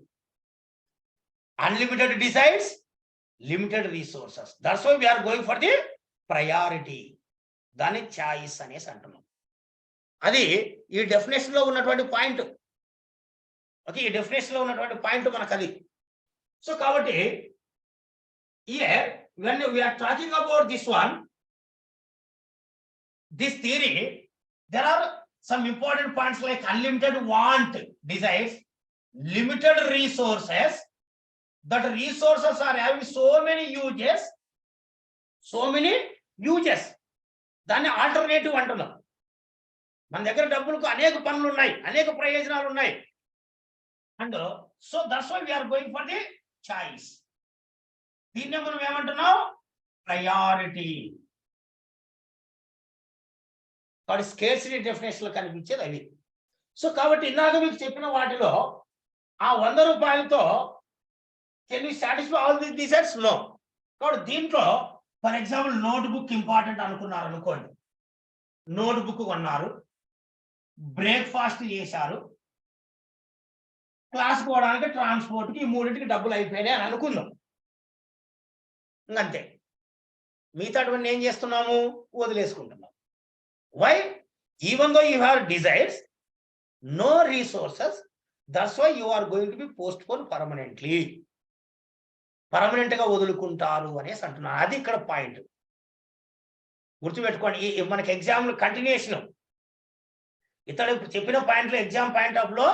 Unlimited desires, limited resources, that's why we're going for the priority. దాన్ని చాయిస్ అనేసి అంటున్నాం. అది ఈ డెఫినేషన్ లో ఉన్నటువంటి పాయింట్. ఓకే, ఈ డెఫినేషన్ లో ఉన్నటువంటి పాయింట్ మనకు అది. సో కాబట్టి here when we are talking about this one, this theory, there are some important points like unlimited want, desires, limited resources, that resources are having so many uses, దాన్ని ఆల్టర్నేటివ్ అంటున్నాం. మన దగ్గర డబ్బులకు అనేక పనులు ఉన్నాయి, అనేక ప్రయోజనాలు ఉన్నాయి. And so that's why we're going for the choice. దీన్నే మనం ఏమంటున్నాం? ప్రయారిటీ. కాబట్టి స్కేర్సిటీ డెఫినేషన్ లో కనిపించేది అవి. సో కాబట్టి ఇందాక మీకు చెప్పిన వాటిలో ఆ 100 రూపాయలతో can you satisfy all the desires? No. కాబట్టి దీంట్లో ఫర్ ఎగ్జాంపుల్ నోట్బుక్ ఇంపార్టెంట్ అనుకున్నారు అనుకోండి, నోట్బుక్ కొన్నారు, బ్రేక్ఫాస్ట్ చేశారు, క్లాస్ పోవడానికి ట్రాన్స్పోర్ట్కి, ఈ 3టికి డబ్బులు అయిపోయినాయి అని అనుకుందాం. అంతే. మిగతాటువంటి ఏం చేస్తున్నాము? వదిలేసుకుంటున్నాం. Why? Even though you have desires, no resources, that's why you are going to be postpone permanently. Permanent గా వదులుకుంటారు అనేసి అంటున్నారు. అది ఇక్కడ పాయింట్. గుర్తుపెట్టుకోండి. మనకి ఎగ్జామ్ కంటిన్యూషన్ ఇతడు చెప్పిన పాయింట్లో ఎగ్జామ్ పాయింట్ ఆఫ్ లో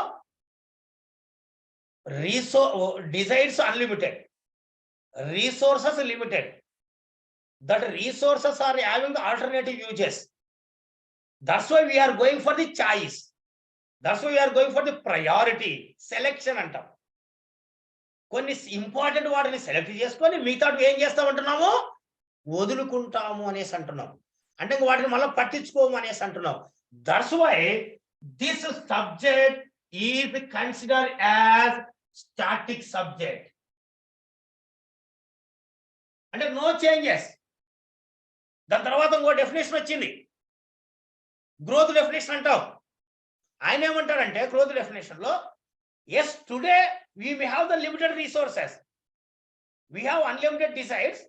desires unlimited, resources limited, that resources are having the alternative uses, that's why we are going for the choice, that's why we are going for the priority selection అంటాం. కొన్ని ఇంపార్టెంట్ వాటిని సెలెక్ట్ చేసుకొని మిగతా ఏం చేస్తామంటున్నాము? వదులుకుంటాము అనేసి అంటున్నాం. అంటే వాటిని మళ్ళీ పట్టించుకోము అనేసి అంటున్నాం. That's why this subject is considered as static subject. అంటే నో చేంజెస్. దాని తర్వాత ఇంకో డెఫినేషన్ వచ్చింది, గ్రోత్ డెఫినేషన్ అంటాం. ఆయన ఏమంటాడంటే గ్రోత్ డెఫినేషన్ లో, yes today we may have the limited resources, we have unlimited desires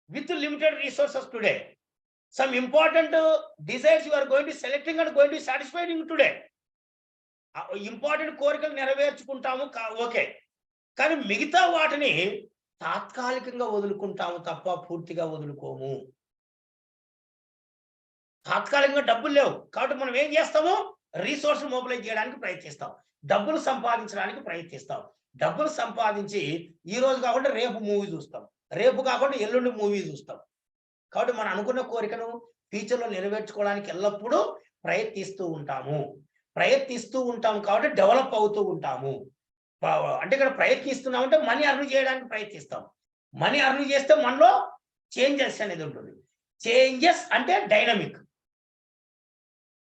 with limited resources today. Some important desires you are going to selecting and going to satisfying today. Important కోరికలు నెరవేర్చుకుంటాము, ఓకే. కానీ మిగతా వాటిని తాత్కాలికంగా వదులుకుంటాము తప్ప పూర్తిగా వదులుకోము. తాత్కాలికంగా డబ్బులు లేవు కాబట్టి మనం ఏం చేస్తాము? రీసోర్స్ మొబిలైజ్ చేయడానికి ప్రయత్నిస్తాం, డబ్బులు సంపాదించడానికి ప్రయత్నిస్తాం. డబ్బులు సంపాదించి ఈ రోజు కాకుండా రేపు మూవీ చూస్తాం, రేపు కాకుండా ఎల్లుండి మూవీ చూస్తాం. కాబట్టి మనం అనుకున్న కోరికను ఫ్యూచర్లో నెరవేర్చుకోవడానికి ఎల్లప్పుడూ ప్రయత్నిస్తూ ఉంటాము కాబట్టి డెవలప్ అవుతూ ఉంటాము. అంటే ఇక్కడ ప్రయత్నిస్తున్నాం అంటే మనీ అర్న్ చేయడానికి ప్రయత్నిస్తాం. మనీ అర్న్ చేస్తే మనలో చేంజెస్ అనేది ఉంటుంది. చేంజెస్ అంటే డైనమిక్.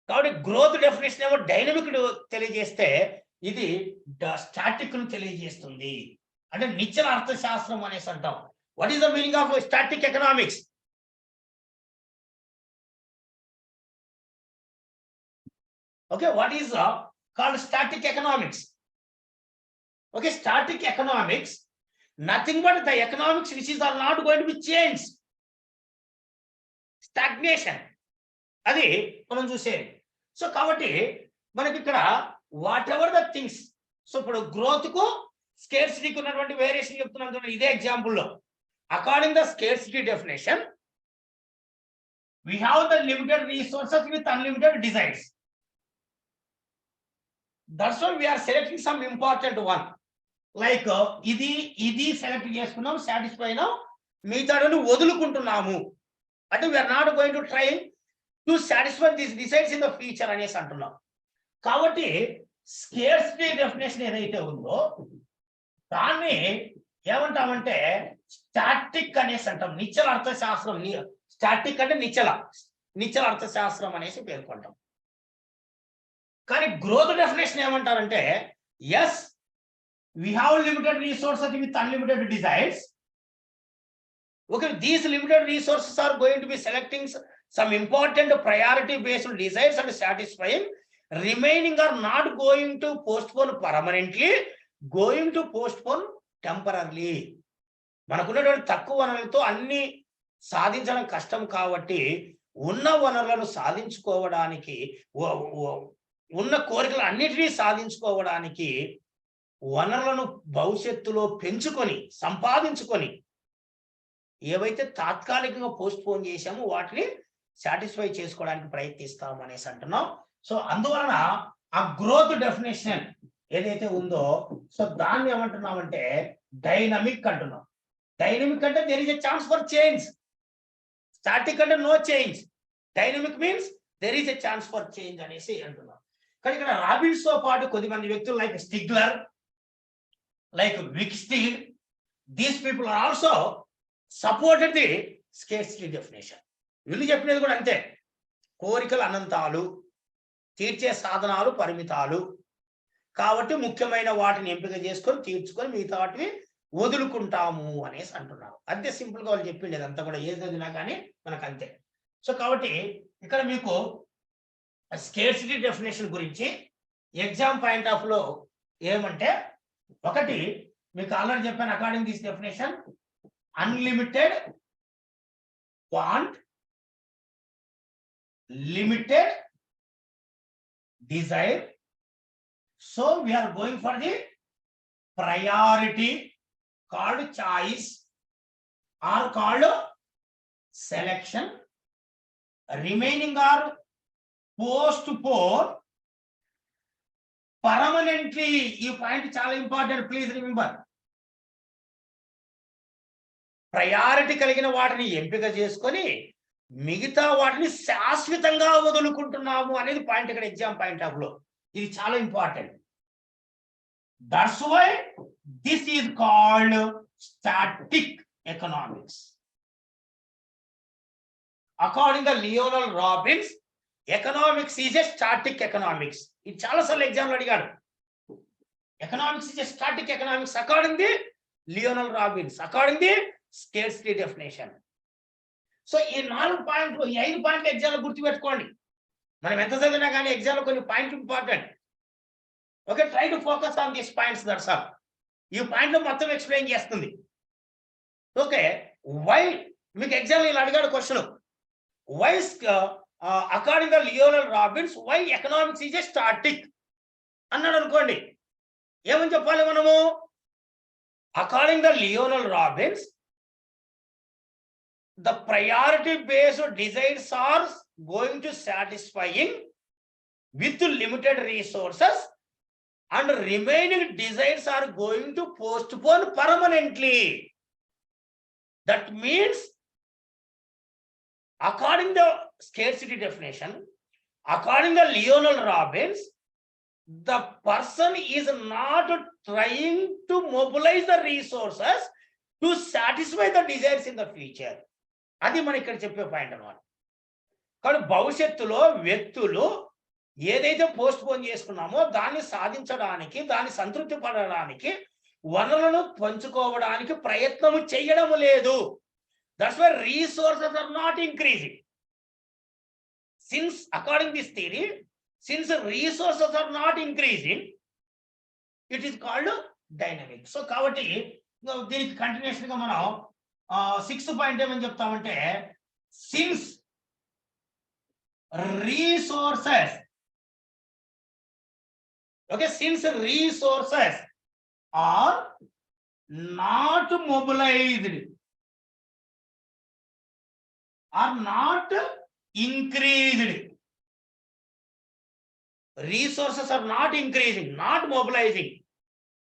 కాబట్టి గ్రోత్ డెఫినేషన్ ఏమో డైనమిక్ తెలియజేస్తే ఇది స్టాటిక్ ను తెలియజేస్తుంది. అంటే నిశ్చల అర్థశాస్త్రం అనేసి అంటాం. What is the meaning of static economics? Okay, what is called static economics? Okay, static economics, nothing but the economics which is are not going to be changed. Stagnation. అది మనం చూసేది. సో కాబట్టి మనకి ఇక్కడ whatever the things, so ఇప్పుడు గ్రోత్ కు స్కేర్సిటీకి ఉన్నటువంటి వేరియేషన్ చెప్తున్నాం చూడండి, ఇదే ఎగ్జాంపుల్లో. According the scarcity definition, we have the limited resources with unlimited desires. That's why we are selecting some important one. Like ఇది సెలెక్ట్ చేసుకున్నాం, సాటిస్ఫై అయినాం, మిగతాను వదులుకుంటున్నాము. అంటే we're not going to try to satisfy this desires in the future అనేసి అంటున్నాం. కాబట్టి స్కేర్సిటీ డెఫినేషన్ ఏదైతే ఉందో దాన్ని ఏమంటామంటే స్టాటిక్ అనేసి అంటాం. నిశ్చల అర్థశాస్త్రం. స్టాటిక్ అంటే నిశ్చల అర్థశాస్త్రం అనేసి పేర్కొంటాం. కానీ గ్రోత్ డెఫినేషన్ ఏమంటారంటే, yes we have limited resources with unlimited desires. Okay, these limited resources are going to be selecting some important priority based desires and satisfying. Remaining are not going to postpone permanently, going to postpone temporarily. మనకున్నటువంటి తక్కువ వనరులతో అన్ని సాధించడం కష్టం కాబట్టి ఉన్న వనరులను సాధించుకోవడానికి, ఉన్న కోరికలు అన్నిటినీ సాధించుకోవడానికి వనరులను భవిష్యత్తులో పెంచుకొని సంపాదించుకొని ఏవైతే తాత్కాలికంగా పోస్ట్ పోన్ చేశామో వాటిని సాటిస్ఫై చేసుకోవడానికి ప్రయత్నిస్తాం అనేసి అంటున్నాం. సో అందువలన ఆ గ్రోత్ డెఫినేషన్ ఏదైతే ఉందో, సో దాన్ని ఏమంటున్నామంటే డైనమిక్ అంటున్నాం. డైనమిక్ అంటే there is a chance for change. Static అంటే no change. Dynamic means there is a chance for change అనేసి అంటున్నాం. కానీ ఇక్కడ రాబిన్స్ తో పాటు కొద్దిమంది వ్యక్తులు like Stigler, like Wicksteed, these people are also supported the scarcity definition. వీళ్ళు చెప్పినది కూడా అంతే. కోరికలు అనంతాలు, తీర్చే సాధనాలు పరిమితాలు కాబట్టి ముఖ్యమైన వాటిని ఎంపిక చేసుకొని తీర్చుకొని మిగతా వాటిని వదులుకుంటాము అనేసి అంటున్నారు. అంతే సింపుల్ గా వాళ్ళు చెప్పిండేది అంతా కూడా, ఏది చదివినా కానీ మనకు అంతే. సో కాబట్టి ఇక్కడ మీకు స్కేర్సిటీ డెఫినేషన్ గురించి ఎగ్జామ్ పాయింట్ ఆఫ్ లో ఏమంటే, ఒకటి మీకు ఆల్రెడీ చెప్పాను, according this definition unlimited want, limited desire. So we're going for the priority called choice or called selection. Remaining are postpone permanently. ఈ పాయింట్ చాలా ఇంపార్టెంట్, ప్లీజ్ రిమెంబర్. ప్రయారిటీ కలిగిన వాటిని ఎంపిక చేసుకొని మిగతా వాటిని శాశ్వతంగా వదులుకుంటున్నాము అనేది పాయింట్ ఇక్కడ ఎగ్జామ్ పాయింట్ ఆఫ్ లో. ఇది చాలా important. That's why this is called static economics. According the Lionel Robbins, economics is a static economics. ఇది చాలా సార్లు ఎగ్జామ్ లో అడిగాడు. Economics is a static economics according the Lionel Robbins, according the scarcity definition. So ఈ 4 పాయింట్లు, ఈ 5 పాయింట్లు ఎగ్జామ్ లో గుర్తుపెట్టుకోండి. మనం ఎంత చదివినా కానీ ఎగ్జామ్ లో కొన్ని పాయింట్లు important. Okay, try to focus on these points. That's all. ఈ పాయింట్లు మొత్తం ఎక్స్ప్లెయిన్ చేస్తుంది. ఓకే, వై మీకు ఎగ్జామ్ ఇలా అడిగాడు question, why according the Lionel Robbins why economics is a static అన్నాడు అనుకోండి, ఏమని చెప్పాలి మనము? According the Lionel Robbins, the priority based desires are going to satisfying with limited resources and remaining desires are going to postpone permanently. That means according the scarcity definition, according the Lionel Robbins, the person is not trying to mobilize the resources to satisfy the desires in the future. అది మనం ఇక్కడ చెప్పే పాయింట్ అన్నమాట. కానీ భవిష్యత్తులో వ్యక్తులు ఏదైతే పోస్ట్ పోన్ చేసుకున్నామో దాన్ని సాధించడానికి, దాన్ని సంతృప్తి పడడానికి, వనరులను పంచుకోవడానికి ప్రయత్నం చేయడం లేదు. That's why resources are not increasing. Since according this theory, since resources are not increasing, it is called dynamic. So కాబట్టి దీనికి కంటిన్యూషన్ గా మనం 6th పాయింట్ ఏమని చెప్తామంటే, సిన్స్ resources, okay, since resources are not mobilized, are not increased, resources are not increasing, not mobilizing,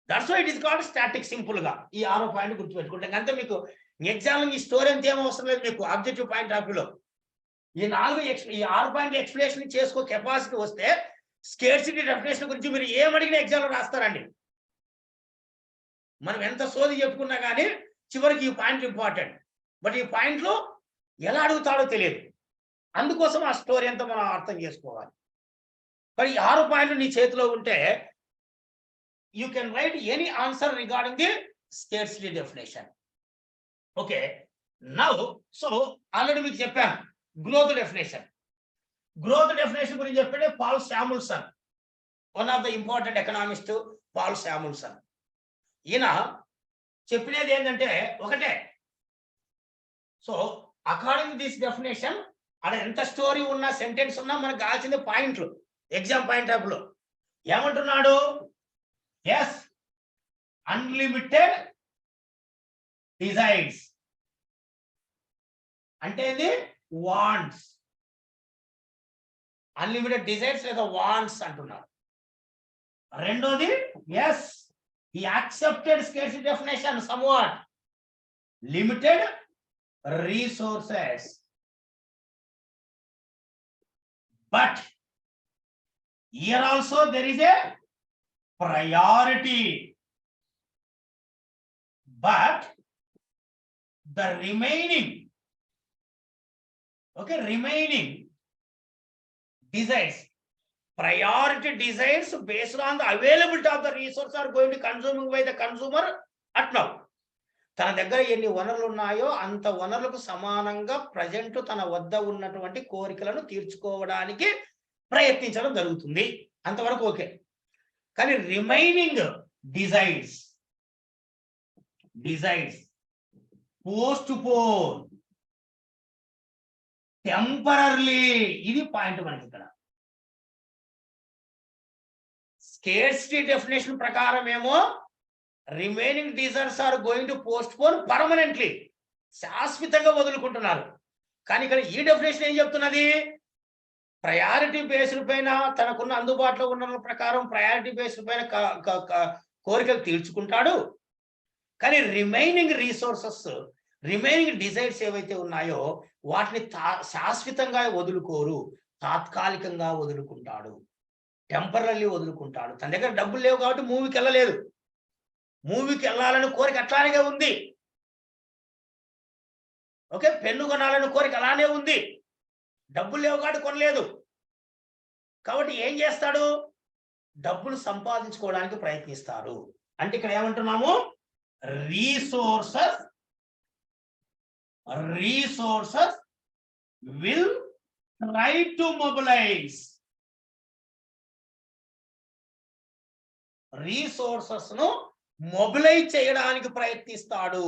that's why it is called static. Simple గా ఈ 6వ పాయింట్ గుర్తుపెట్టుకుంటే అంతే. మీకు ఎగ్జామ్ ఈ స్టోరీ అంత ఏం అవసరం లేదు. మీకు ఆబ్జెక్టివ్ పాయింట్ ఆఫ్ వ్యూలో ఈ 6 పాయింట్ ఎక్స్ప్లెనేషన్ చేసుకో కెపాసిటీ వస్తే, స్కేర్సిటీ డెఫినేషన్ గురించి మీరు ఏమడిగిన ఎగ్జామ్లో రాస్తారండి. మనం ఎంత సోది చెప్పుకున్నా కానీ చివరికి ఈ పాయింట్ ఇంపార్టెంట్. బట్ ఈ పాయింట్లు ఎలా అడుగుతాడో తెలియదు. అందుకోసం ఆ స్టోరీ అంతా మనం అర్థం చేసుకోవాలి. మరి ఈ 6 పాయింట్లు నీ చేతిలో ఉంటే you can write any answer regarding the scarcity definition. Okay, now so already మీకు చెప్పాను గ్రోత్ డెఫినేషన్. గ్రోత్ డెఫినేషన్ గురించి చెప్పండి Paul Samuelson, one of the important economist Paul Samuelson. ఈయన చెప్పినది ఏంటంటే ఒకటే. సో అకార్డింగ్ దిస్ డెఫినేషన్, అక్కడ ఎంత స్టోరీ ఉన్నా, సెంటెన్స్ ఉన్నా, మనకు కావాల్సింది పాయింట్లు. ఎగ్జామ్ పాయింట్ ఆఫ్ లో ఏమంటున్నాడు? ఎస్, అన్లిమిటెడ్ డిజైర్స్ అంటే ఇది వాంట్స్, అన్లిమిటెడ్ డిజైర్స్ లేదా వాంట్స్ అంటున్నారు. రెండోది yes, he accepted scarcity definition somewhat, limited resources, but here also there is a priority, but the remaining, okay, remaining desires, priority desires based on the availability of the resource are going to consuming by the consumer at now. తన దగ్గర ఎన్ని వనరులు ఉన్నాయో అంత వనరులకు సమానంగా ప్రజెంట్ తన వద్ద ఉన్నటువంటి కోరికలను తీర్చుకోవడానికి ప్రయత్నించడం జరుగుతుంది. అంతవరకు ఓకే. కానీ remaining desires postpone temporarily, ఇది పాయింట్ మనకి ఇక్కడ. స్కేర్సిటీ డెఫినేషన్ ప్రకారం ఏమో remaining desires are going to postpone permanently, శాశ్వతంగా వదులుకుంటున్నారు. కానీ ఇక్కడ ఈ డెఫినేషన్ ఏం చెప్తున్నది? ప్రయారిటీ బేస్డ్ పైన తనకున్న అందుబాటులో ఉన్న ప్రకారం ప్రయారిటీ బేస్డ్ పైన కోరికలు తీర్చుకుంటాడు. కానీ రిమైనింగ్ రిసోర్సెస్, రిమైనింగ్ డిజైర్స్ ఏవైతే ఉన్నాయో వాటిని శాశ్వతంగా వదులుకోరు, తాత్కాలికంగా వదులుకుంటాడు, టెంపరరీ వదులుకుంటాడు. తన దగ్గర డబ్బులు లేవు కాబట్టి మూవీకి వెళ్ళలేదు, మూవీకి వెళ్ళాలని కోరిక అట్లానే ఉంది. ఓకే, పెన్ను కొనాలని కోరిక అలానే ఉంది, డబ్బులు లేవు కాబట్టి కొనలేదు. కాబట్టి ఏం చేస్తాడు? డబ్బులు సంపాదించుకోవడానికి ప్రయత్నిస్తారు. అంటే ఇక్కడ ఏమంటున్నాము? Resources will try to mobilise, resources ను మొబిలైజ్ చేయడానికి ప్రయత్నిస్తాడు.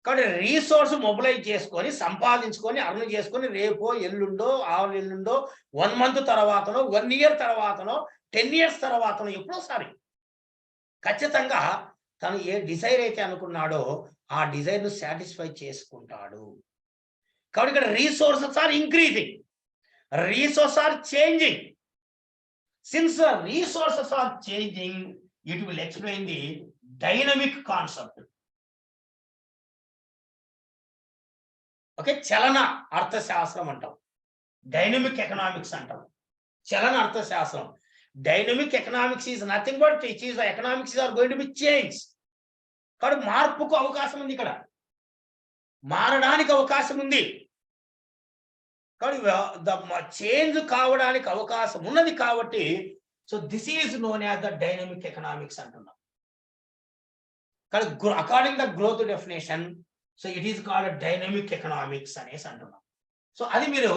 కాబట్టి రీసోర్స్ మొబిలైజ్ చేసుకొని సంపాదించుకొని అర్న్ చేసుకొని రేపో ఎల్లుండో 1 month తర్వాతనో 1 year తర్వాతనో 10 years తర్వాతనో ఎప్పుడోసారి ఖచ్చితంగా తను ఏ డిజైర్ అయితే అనుకున్నాడో ఆ డిజైర్ ను సాటిస్ఫై చేసుకుంటాడు. కాబట్టి ఇక్కడ resources are increasing, resources are changing. Since the resources are changing, it will explain the dynamic concept. Okay, చలన అర్థశాస్త్రం అంటాం, డైనమిక్ ఎకనామిక్స్ అంటాం. చలన అర్థశాస్త్రం, dynamic economics is nothing but it is the economics or going to B change. కాబట్టి మార్పుకు అవకాశం ఉంది, ఇక్కడ మారడానికి అవకాశం ఉంది. కానీ చేంజ్ కావడానికి అవకాశం ఉన్నది కాబట్టి so this is known as the dynamic economics అంటున్నాం. కానీ according the growth definition so it is called dynamic economics అనేసి అంటున్నాం. సో అది మీరు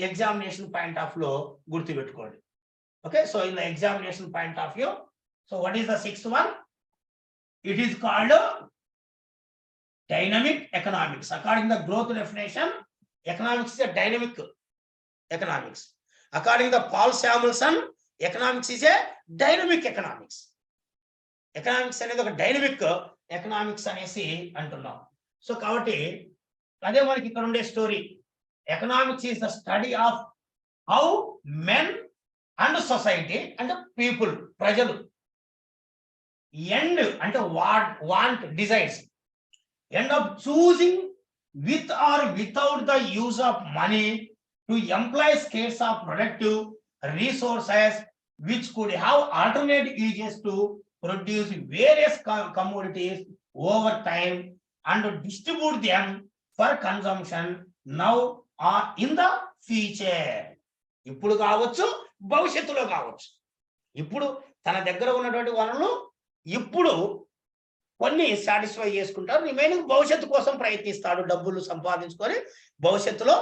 ఎగ్జామినేషన్ పాయింట్ ఆఫ్ లో గుర్తుపెట్టుకోండి. Okay, so in the examination point of view, so what is the sixth one? It is called dynamic economics. According to the growth definition, economics is a dynamic economics. According to Paul Samuelson, economics is a dynamic economics. Economics అనేది ఒక డైనమిక్ ఎకనామిక్స్ అనేసి అంటున్నాం. సో కాబట్టి అదే మనకి ఇక్కడ ఉండే story. Economics is the study of how men and society అంటే పీపుల్ ప్రజలు ఎండ్ అంటే want desires end up choosing with or without the use of money to employ scarce of productive resources which could have alternate uses to produce various commodities over time and distribute them for consumption now or in the future. ఇప్పుడు కావచ్చు, భవిష్యత్తులో కావచ్చు. ఇప్పుడు తన దగ్గర ఉన్నటువంటి వనరులు ఇప్పుడు కొన్ని సాటిస్ఫై చేసుకుంటారు, రిమైనింగ్ భవిష్యత్తు కోసం ప్రయత్నిస్తాడు, డబ్బులు సంపాదించుకొని భవిష్యత్తులో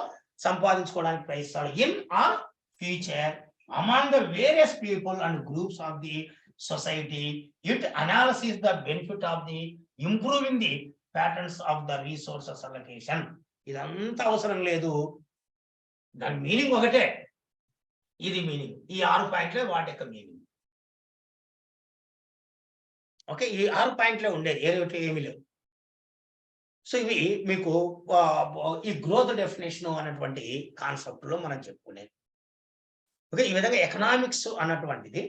సంపాదించుకోవడానికి ప్రయత్నిస్తాడు. In our future among the various people and groups of the society it analysis the benefit of the improving the patterns of the resources allocation. ఇదంతా అవసరం లేదు, దాని మీనింగ్ ఒకటే. ఇది మీనింగ్, ఈ 6 పాయింట్లే వాటి యొక్క మీనింగ్. ఓకే, ఈ 6 పాయింట్లే ఉండేది, ఏమీ లేవు. సో ఇవి మీకు ఈ గ్రోత్ డెఫినేషన్ అన్నటువంటి కాన్సెప్ట్ లో మనం చెప్పుకునేది. ఓకే, ఈ విధంగా ఎకనామిక్స్ అన్నటువంటిది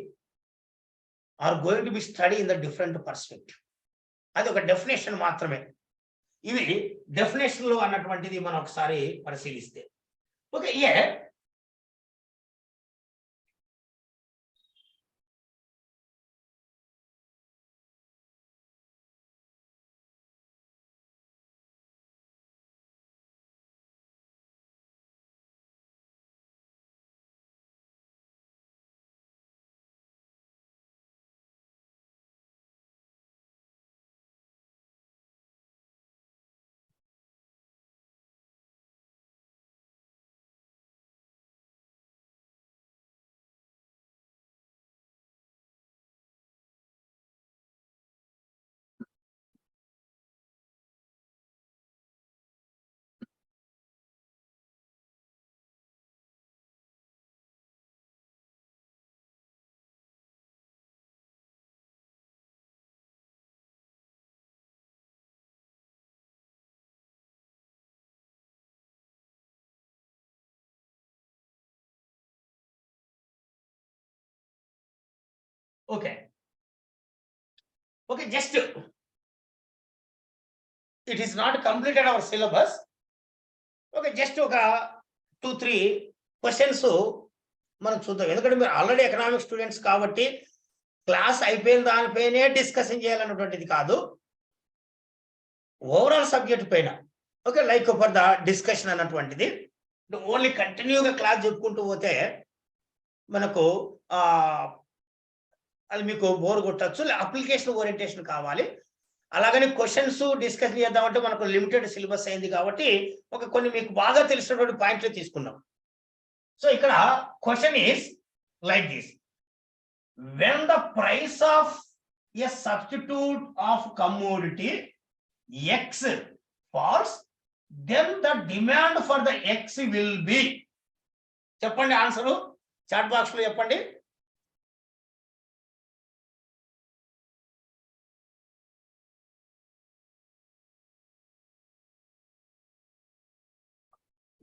are going to be study in the different perspective. అది ఒక డెఫినేషన్ మాత్రమే. ఇవి డెఫినేషన్ లో అన్నటువంటిది మనం ఒకసారి పరిశీలిస్తే, okay, okay okay just it is not completed hour syllabus. Okay, just ఒక 2-3 క్వశ్చన్స్ మనం చూద్దాం. ఎందుకంటే మీరు ఆల్రెడీ ఎకనామిక్ స్టూడెంట్స్ కాబట్టి క్లాస్ అయిపోయిన దానిపైనే డిస్కషన్ చేయాలన్నటువంటిది కాదు, ఓవరాల్ సబ్జెక్ట్ పైన. Okay, like for the discussion అన్నటువంటిది ఓన్లీ కంటిన్యూగా క్లాస్ చెప్పుకుంటూ పోతే మనకు అది మీకు బోర్ కొట్టచ్చు. అప్లికేషన్ ఓరియంటేషన్ కావాలి. అలాగని క్వశ్చన్స్ డిస్కస్ చేద్దామంటే మనకు లిమిటెడ్ సిలబస్ అయింది కాబట్టి కొన్ని మీకు బాగా తెలిసినటువంటి పాయింట్లు తీసుకున్నాం. సో ఇక్కడ question is like this: when the price of a substitute of commodity X falls then the demand for the X will be. చెప్పండి ఆన్సరు, చాట్ బాక్స్ లో చెప్పండి.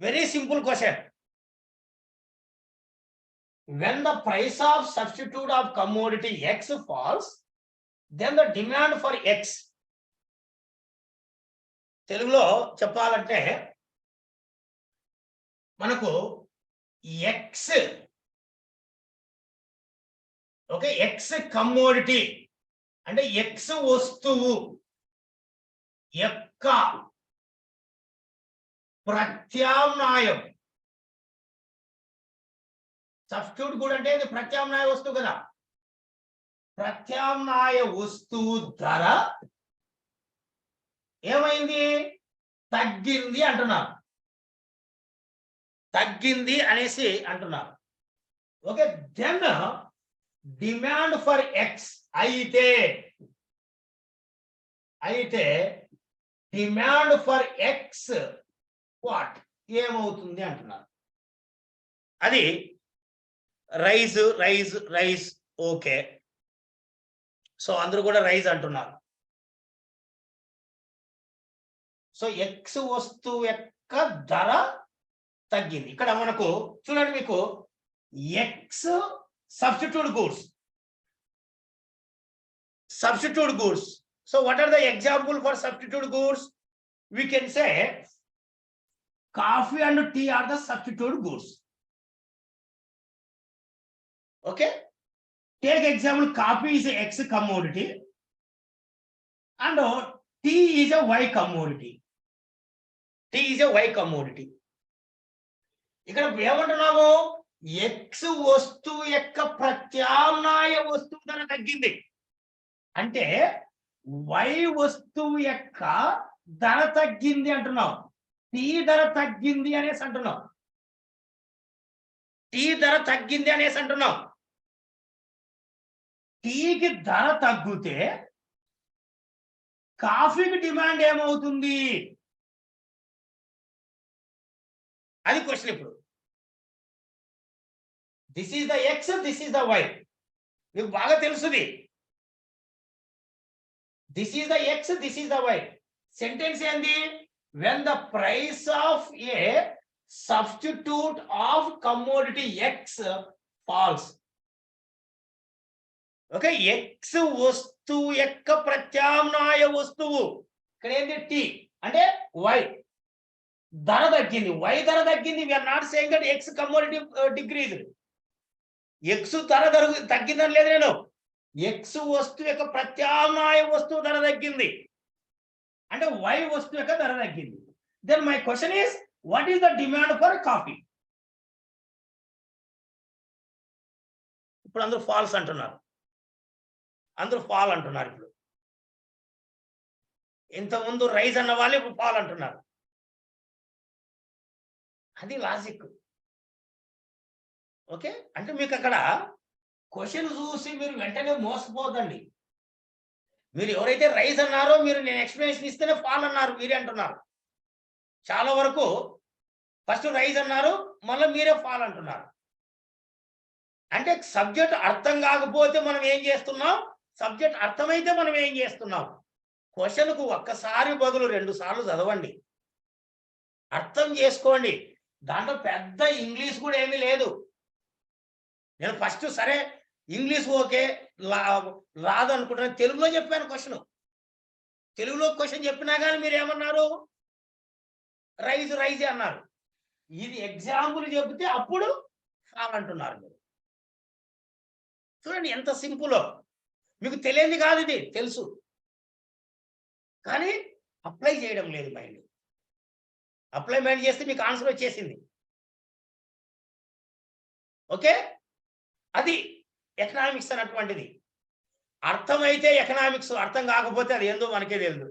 Very simple question. When the price of substitute of commodity X falls, then the demand for X. తెలుగులో చెప్పాలంటే మనకు X, ఓకే, X కమోడిటీ అంటే X వస్తువు యొక్క ప్రత్యామ్నాయం సబ్స్టిట్యూట్ గుడ్ అంటే ఇది ప్రత్యామ్నాయ వస్తువు కదా. ప్రత్యామ్నాయ వస్తువు ధర ఏమైంది? తగ్గింది అంటున్నారు. తగ్గింది అనేసి అంటున్నారు. Okay, then demand for X అయితే డిమాండ్ ఫర్ ఎక్స్ వాట్ ఏమవుతుంది అంటున్నారు. అది rise rise rise. Okay, so అందరూ కూడా రైజ్ అంటున్నారు. సో ఎక్స్ వస్తువు యొక్క ధర తగ్గింది. ఇక్కడ మనకు చూడండి, మీకు X substitute goods. So what are the example for substitute goods? We can say coffee and tea are the substitute goods. Okay, take example, coffee is a X commodity and tea is a Y commodity. ఇక్కడ ఏమంటున్నాము? ఎక్స్ వస్తువు యొక్క ప్రత్యామ్నాయ వస్తువు ధర తగ్గింది అంటే వై వస్తువు యొక్క ధర తగ్గింది అంటున్నాం. టీ ధర తగ్గింది అనేసి అంటున్నాం. టీకి ధర తగ్గితే కాఫీకి డిమాండ్ ఏమవుతుంది? అది క్వశ్చన్. ఇప్పుడు this is the X, this is the Y. మీకు బాగా తెలుసుది. This is the X, this is the Y. Sentence ఏంది? When the price of a substitute of commodity X falls. Okay, X వస్తువు యొక్క ప్రత్యామ్నాయ వస్తువు ఇక్కడ ఏంది? టీ అంటే వై ధర తగ్గింది. వై ధర తగ్గింది. We're not saying that X commodity decrease. X ధర తగ్గిందని లేదు నేను. ఎక్స్ వస్తువు యొక్క ప్రత్యామ్నాయ వస్తువు ధర తగ్గింది అంటే వై వస్తువు యొక్క ధర తగ్గింది. Then my question is what is the demand for coffee? ఇప్పుడు అందరూ ఫాల్స్ అంటున్నారు. అందరూ ఫాల్ అంటున్నారు. ఇప్పుడు ఇంతకుముందు రైజ్ అన్న వాళ్ళు ఇప్పుడు ఫాల్ అంటున్నారు. అది లాజిక్. ఓకే, అంటే మీకు అక్కడ క్వశ్చన్ చూసి మీరు వెంటనే మోసపోదండి. మీరు ఎవరైతే రైజ్ అన్నారో మీరు నేను ఎక్స్ప్లెనేషన్ ఇస్తేనే ఫాల్ అన్నారు మీరే అంటున్నారు. చాలా వరకు ఫస్ట్ రైజ్ అన్నారు, మళ్ళీ మీరే ఫాల్ అంటున్నారు. అంటే సబ్జెక్ట్ అర్థం కాకపోతే మనం ఏం చేస్తున్నాం? సబ్జెక్ట్ అర్థమైతే మనం ఏం చేస్తున్నాం? క్వశ్చన్కు ఒక్కసారి బదులు 2 సార్లు చదవండి, అర్థం చేసుకోండి. దాంట్లో పెద్ద ఇంగ్లీష్ కూడా ఏమీ లేదు. నేను ఫస్ట్ సరే ఇంగ్లీష్ ఓకే రాదు అనుకుంటున్నాను, తెలుగులో చెప్పాను క్వశ్చన్. తెలుగులో క్వశ్చన్ చెప్పినా కానీ మీరు ఏమన్నారు? రైజ్ రైజ్ అన్నారు. ఇది ఎగ్జాంపుల్ చెబితే అప్పుడు ఫాల్ అంటున్నారు మీరు. చూడండి ఎంత సింపుల్. మీకు తెలియదు కాదు, ఇది తెలుసు, కానీ అప్లై చేయడం లేదు మైండ్. మైండ్ చేస్తే మీకు ఆన్సర్ వచ్చేసింది. ఓకే, అది ఎకనామిక్స్ అన్నటువంటిది. అర్థమైతే ఎకనామిక్స్, అర్థం కాకపోతే అది ఏందో మనకే తెలియదు.